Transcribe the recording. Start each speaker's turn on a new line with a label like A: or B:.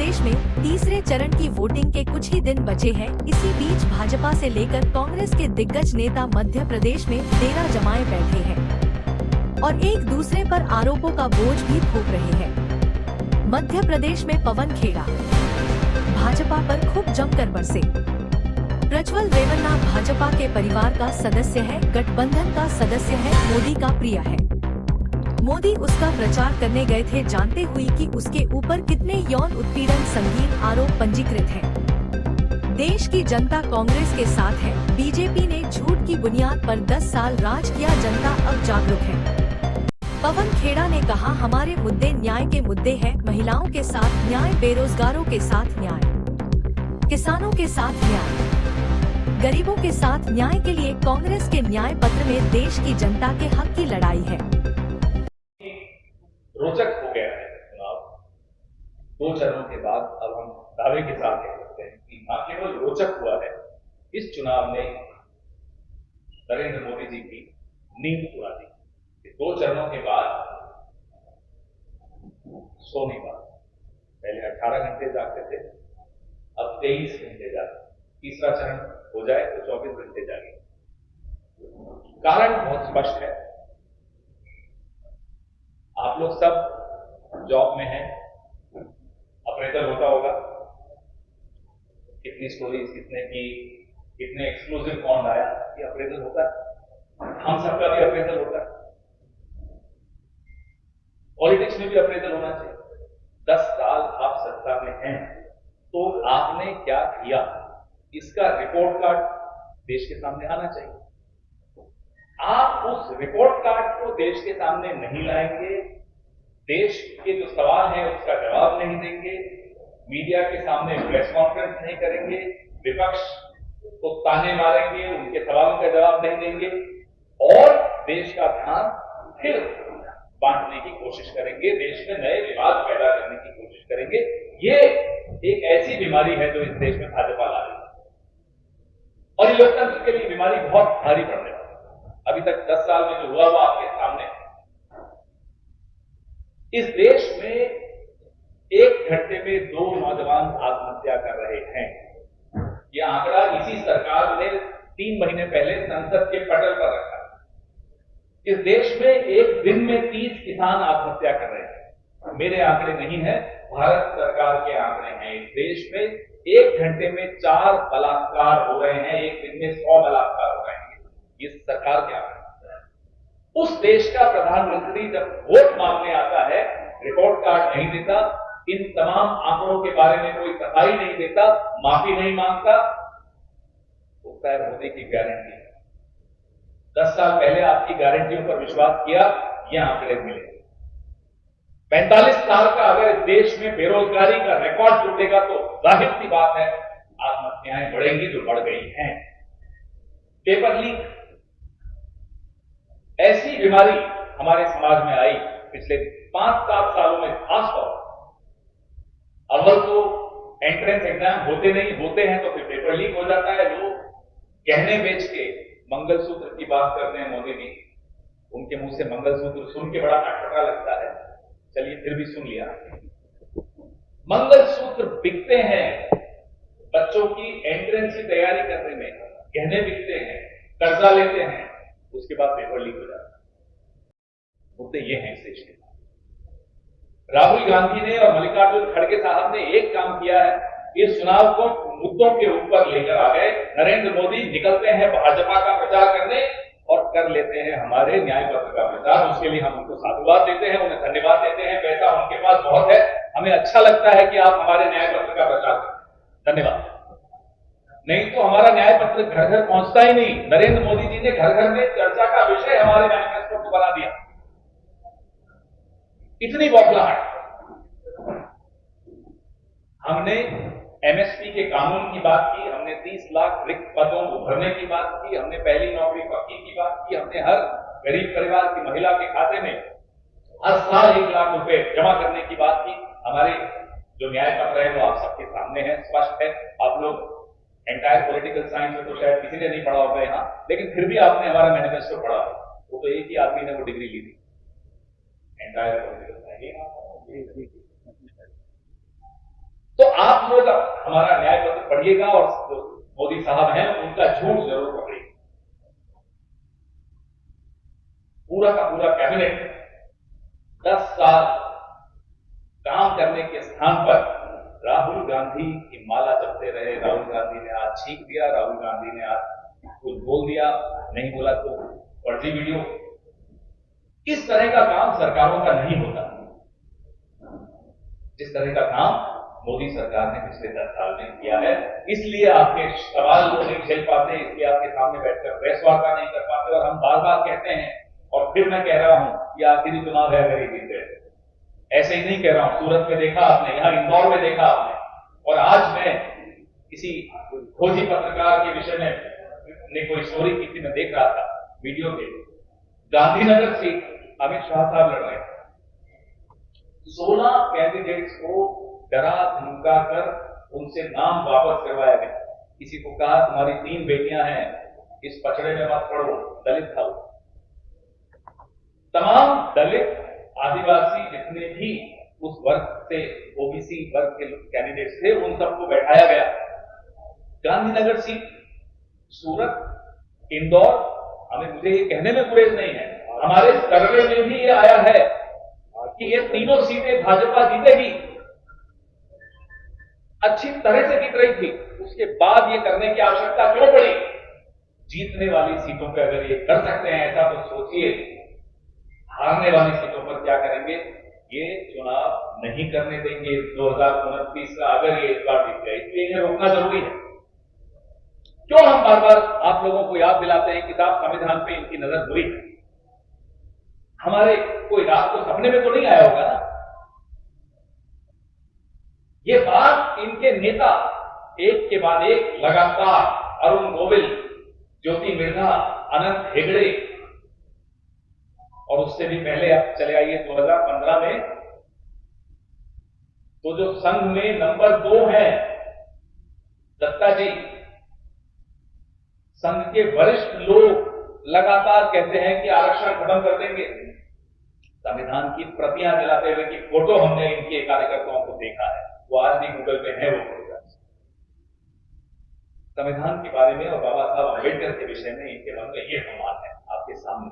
A: प्रदेश में तीसरे चरण की वोटिंग के कुछ ही दिन बचे हैं। इसी बीच भाजपा से लेकर कांग्रेस के दिग्गज नेता मध्य प्रदेश में डेरा जमाए बैठे हैं और एक दूसरे पर आरोपों का बोझ भी थोप रहे हैं। मध्य प्रदेश में पवन खेड़ा भाजपा पर खूब जमकर बरसे। प्रज्वल रेवन्ना भाजपा के परिवार का सदस्य है, गठबंधन का सदस्य है, मोदी का प्रिय है। मोदी उसका प्रचार करने गए थे जानते हुए कि उसके ऊपर कितने यौन उत्पीड़न संगीन आरोप पंजीकृत हैं। देश की जनता कांग्रेस के साथ है। बीजेपी ने झूठ की बुनियाद पर 10 साल राज किया, जनता अब जागरूक है। पवन खेड़ा ने कहा, हमारे मुद्दे न्याय के मुद्दे हैं। महिलाओं के साथ न्याय, बेरोजगारों के साथ न्याय, किसानों के साथ न्याय, गरीबों के साथ न्याय के लिए कांग्रेस के न्याय पत्र में देश की जनता के हक की लड़ाई है।
B: रोचक हो गया है चुनाव। 2 चरणों के बाद अब हम दावे के साथ कह सकते हैं कि न केवल रोचक हुआ है, इस चुनाव ने नरेंद्र मोदी जी की नींद उड़ा दी। 2 चरणों के बाद सो नहीं पाते। पहले 18 घंटे जागते थे, अब 23 घंटे जागते। तीसरा चरण हो जाए तो 24 घंटे जागे। कारण बहुत स्पष्ट है। आप लोग सब जॉब में हैं, अप्रेजल होता होगा, कितनी स्टोरीज कितने की, कितने एक्सक्लूसिव कौन आया, ये अप्रेजल होता है। हम सबका भी अप्रेजल होता है। पॉलिटिक्स में भी अप्रेजल होना चाहिए। 10 साल आप सत्ता में हैं तो आपने क्या किया, इसका रिपोर्ट कार्ड देश के सामने आना चाहिए। आप उस रिपोर्ट कार्ड को देश के सामने नहीं लाएंगे, देश के जो सवाल हैं उसका जवाब नहीं देंगे, मीडिया के सामने प्रेस कॉन्फ्रेंस नहीं करेंगे, विपक्ष को ताने मारेंगे, उनके सवालों का जवाब नहीं देंगे और देश का ध्यान फिर बांटने की कोशिश करेंगे, देश में नए विवाद पैदा करने की कोशिश करेंगे। ये एक ऐसी बीमारी है जो इस देश में भाजपा ला रही है और ये लोकतंत्र के लिए बीमारी बहुत भारी पड़ने वाली है। अभी तक 10 साल में जो हुआ वो आपके सामने। इस देश में 1 घंटे में 2 नौजवान आत्महत्या कर रहे हैं। यह आंकड़ा इसी सरकार ने 3 महीने पहले संसद के पटल पर रखा। इस देश में एक दिन में 30 किसान आत्महत्या कर रहे हैं। मेरे आंकड़े नहीं है, भारत सरकार के आंकड़े हैं। इस देश में 1 घंटे में 4 बलात्कार हो रहे हैं, एक दिन में 100 बलात्कार हो रहे हैं। ये सरकार के आंकड़े। उस देश का प्रधानमंत्री जब वोट मांगने आता है, रिपोर्ट कार्ड नहीं देता, इन तमाम आंकड़ों के बारे में कोई सफाई नहीं देता, माफी नहीं मांगता, तो खैर मोदी की गारंटी। 10 साल पहले आपकी गारंटियों पर विश्वास किया, यह आंकड़े मिले। 45 साल का अगर इस देश में बेरोजगारी का रिकॉर्ड टूटेगा तो जाहिर सी बात है आत्महत्याएं बढ़ेंगी, जो बढ़ गई हैं। पेपर लीक ऐसी बीमारी हमारे समाज में आई पिछले 5-7 सालों में। खासतौर अव्वल तो एंट्रेंस एग्जाम होते नहीं, होते हैं तो फिर पेपर लीक हो जाता है। लोग गहने बेच के मंगलसूत्र की बात करते हैं मोदी जी, उनके मुंह से मंगलसूत्र सुन के बड़ा अटपटा लगता है। चलिए फिर भी सुन लिया। मंगलसूत्र बिकते हैं, बच्चों की एंट्रेंस की तैयारी करने में गहने बिकते हैं, कर्जा लेते हैं, उसके बाद पेपर लीक हो जाता है। मुद्दे ये हैं इस देश के। राहुल गांधी ने और मल्लिकार्जुन खड़गे साहब ने एक काम किया है, इस चुनाव को मुद्दों के ऊपर लेकर आ गए। नरेंद्र मोदी निकलते हैं भाजपा का प्रचार करने और कर लेते हैं हमारे न्याय पत्र का प्रचार। उसके लिए हम उनको साधुवाद देते हैं, उन्हें धन्यवाद देते हैं। पैसा उनके पास बहुत है, हमें अच्छा लगता है कि आप हमारे न्याय पत्र का प्रचार करें, धन्यवाद। नहीं तो हमारा न्याय पत्र घर घर पहुंचता ही नहीं। नरेंद्र मोदी जी ने घर घर में चर्चा का विषय हमारे मैनिफेस्टो को बना दिया। इतनी बौखलाहट। हमने एमएसपी के कानून की बात की, हमने 30 लाख रिक्त पदों को भरने की बात की, हमने पहली नौकरी पक्की की बात की, हमने हर गरीब परिवार की महिला के खाते में हर साल 1 लाख रुपए जमा करने की बात की। हमारे जो न्याय पत्र है वो आप सबके सामने है, स्पष्ट है। आप लोग एंटायर पॉलिटिकल साइंस में तो शायद किसी ने नहीं पढ़ा होगा यहां, लेकिन फिर भी आपने हमारा मैनिफेस्टो पढ़ा। वो तो एक ही आदमी ने वो डिग्री ली थी, एंटायर पॉलिटिकल साइंस। तो आप लोग हमारा न्याय पत्र पढ़िएगा और जो मोदी साहब हैं उनका झूठ जरूर पकड़िएगा। पूरा का पूरा कैबिनेट 10 साल काम करने के स्थान पर राहुल गांधी की माला जपते रहे। राहुल गांधी ने आज छींक दिया, राहुल गांधी ने आज कुछ बोल दिया, नहीं बोला तो फर्जी वीडियो। इस तरह का काम सरकारों का नहीं होता। जिस तरह का काम मोदी सरकार ने पिछले 10 साल में किया है, इसलिए आपके सवाल वो नहीं झेल पाते, इसलिए आपके सामने बैठकर प्रेस वार्ता नहीं कर पाते। और हम बार बार कहते हैं और फिर मैं कह रहा हूं कि आखिरी चुनाव है अगर ये जीत गए। ऐसे ही नहीं कह रहा हूं, सूरत में देखा आपने, यहां इंदौर में देखा आपने, और आज मैं किसी खोजी पत्रकार के विषय में ने कोई स्टोरी की थी, मैं देख रहा था वीडियो पे। गांधीनगर सीट अमित शाह साहब लड़ रहे थे, 16 कैंडिडेट्स को डरा धमका कर उनसे नाम वापस करवाया गया। किसी को कहा तुम्हारी 3 बेटियां हैं, इस पचड़े में मत पड़ो, दलित था वो। तमाम दलित आदिवासी जितने भी उस वर्ग से ओबीसी वर्ग के कैंडिडेट्स थे, उन सबको बैठाया गया। गांधीनगर सीट, सूरत, इंदौर, मुझे ये कहने में गुरेज नहीं है, हमारे सर्वे में भी ये आया है कि ये तीनों सीटें भाजपा जीतेगी। अच्छी तरह से जीत रही थी, उसके बाद ये करने की आवश्यकता क्यों पड़ी? जीतने वाली सीटों पर अगर ये कर सकते हैं ऐसा, तो सोचिए हारने वाली सीटों पर क्या करेंगे। ये चुनाव नहीं करने देंगे 2029 का, अगर ये इस बार जीत गए। इसलिए इन्हें रोकना जरूरी है। क्यों हम बार बार आप लोगों को याद दिलाते हैं कि साहब संविधान पे इनकी नजर बुरी है? हमारे कोई रात को सपने में तो नहीं आया होगा ना। ये बात इनके नेता एक के बाद एक लगातार, अरुण गोविल, ज्योति मिर्धा, अनंत हेगड़े, और उससे भी पहले आप चले आइए 2015 में तो जो संघ में नंबर 2 है दत्ता जी, संघ के वरिष्ठ लोग लगातार कहते हैं कि आरक्षण खत्म कर देंगे। संविधान की प्रतियां जलाते हुए की फोटो हमने इनके कार्यकर्ताओं को देखा है, वो आज भी गूगल पे है वो फोटो। संविधान के बारे में और बाबा साहब अम्बेडकर के विषय में इनके मन में ये सम्मान है आपके सामने।